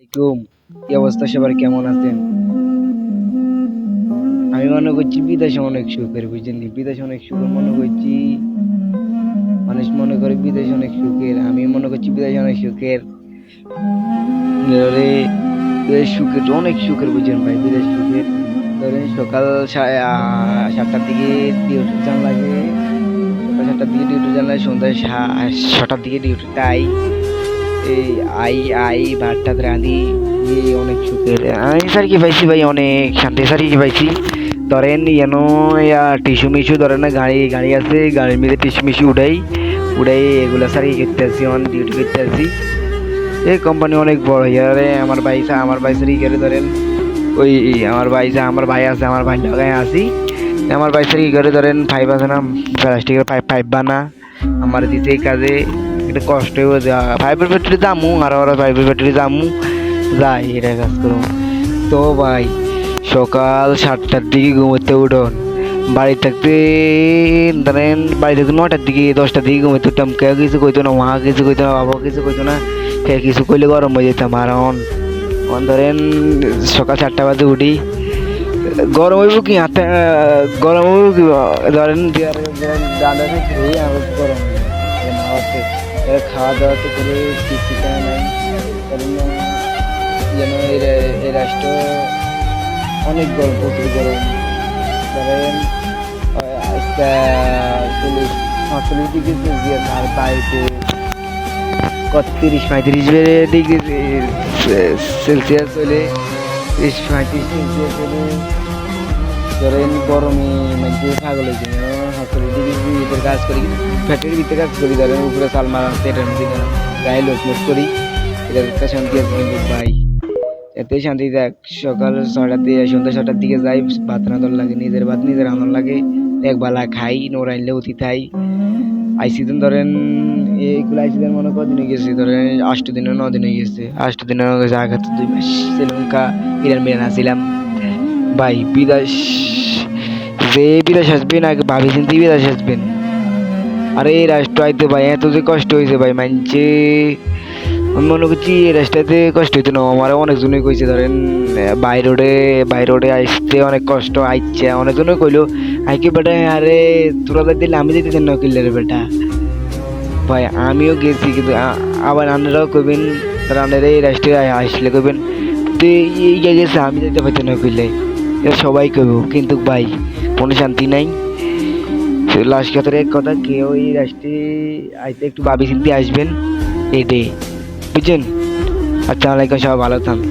আলাইকুম। কি অবস্থা, সবার কেমন আছেন? আমি মনে করছি বিদেশে অনেক সুখের, বুঝলি? বিদেশে অনেক সুখের মনে করছি। মানুষ মনে করে বিদেশে অনেক সুখের, আমি মনে করছি বিদেশে অনেক সুখের। ধরে বিদেশ সুখের, অনেক সুখের, বুঝছেন ভাই? বিদেশ সুখের। ধরেন সকাল 7টার দিকে ডিউটি যান লাগে। সকাল 7টার দিকে ডিউটি যান লাগে, সন্ধ্যা 6টার দিকে ডিউটি তাই। এই আই আই ভাত টাত রাঁধি, অনেক সুখের। আমি স্যার কি পাইছি ভাই, অনেক শান্তি স্যার কি পাইছি। ধরেন টিস্যু মিশু ধরেন না, গাড়ি গাড়ি আছে, গাড়ির মধ্যে টিস্যু মিশু উঠাই উঠাই এগুলা স্যার কি করতে আসি, অন ডিউটি করতে আসি। এই কোম্পানি অনেক বড় ইয়ারে। আমার ভাই স্যার কি করে ধরেন, ওই আমার ভাই আছে, আমার ভাই লাগাই আসি। আমার ভাই স্যার কি করে ধরেন, পাইপ আছে না, প্লাস্টিকের পাইপ পাইপ বানা আমার দিতে এই কাজে। এটা কষ্ট হয়ে যায়, পাইপের ফ্যাক্টরি যামু আর ওরা পাইপের ফ্যাক্টরি যামু, যাই এটা কাজ করো। তো ভাই সকাল 7টার দিকে ঘুমোতে উঠোন, বাড়ি থাকতে ধরেন বাড়ি থাকতে 9টার দিকে 10টার দিকে ঘুমোতে উঠতাম। কেউ কিছু কইতো না, মা কিছু কইতো না, বাবা কিছু কইতো না। কে কিছু কইলে গরম হয়ে যেতাম। আর ধরেন সকাল 4টা বাজে উঠি, গরম হইব কি হাতে, গরম হইব কি ধরেন ডান্ডা থেকে আমার গরম হচ্ছে। খাওয়া দাওয়া তো করে ঠিকঠাক নাই, কারণ যেন এই রাষ্ট্র অনেক গরম, প্রচুর গরম। ধরেন 40-45 ডিগ্রি সেলসিয়াস, আর বাড়িতে কত 30-35 ডিগ্রি সেলসিয়াস হলে, 30-35 সেলসিয়াস হলে ধরেন গরমে মানে পাগল হয়েছে। 40 ডিগ্রির কাজ করি, ফ্যাক্টরির ভিতরে কাজ করি, ধরেন উপরে চাল মারা এটার মধ্যে গায়ে লোট করি। এটার একটা শান্তি আছে, কিন্তু ভাই এতে শান্তি দেখ। সকাল 6টাতে সন্ধ্যা 6টার দিকে যাই, ভাত রাঁধন লাগে, নিজের ভাত নিজের রাঁধন লাগে, এক বেলা খাই, নোরাইলে অতি থাই। আইসিদিন ধরেন এইগুলো আইসিদিন মনে কদিন হয়ে গেছে, ধরেন 8 দিন 9 দিন হয়ে গেছে, 8 দিন হয়ে গেছে। আগে তো 2 মাস শ্রীলঙ্কা ইরান মিরান আসছিলাম। ভাই বিদেশ, যে বিদেশ আসবেন আগে ভাবি চিন্তি বিদেশ আসবেন। আরে এই রাষ্ট্র আইতে ভাই এত যে কষ্ট হয়েছে ভাই, মানছে। আমি মনে করছি এই রাস্তাতে কষ্ট হইতো না, আমার অনেকজনই কইছে ধরেন বাই রোডে আসতে অনেক কষ্ট আইচ্ছে। অনেকজনই কইলো আইকে বেটা, আরে তোরা দিলে আমি দিতে না কিনলে রে বেটা। ভাই আমিও গেছি, কিন্তু আবার আপনারাও কইবেন, আপনারা এই রাষ্ট্রে আসলে কইবেন তুই এই গেছে আমি দিতে পারছি না কিনলে, এটা সবাই কইব। কিন্তু ভাই কোনো শান্তি নাই। লাস্ট কথার এক কথা, কেউ এই রাষ্ট্রে আইতে একটু ভাবি চিন্তে আসবেন, এটাই, বুঝছেন? আসসালামু আলাইকুম, সবাই ভালো থাকুন।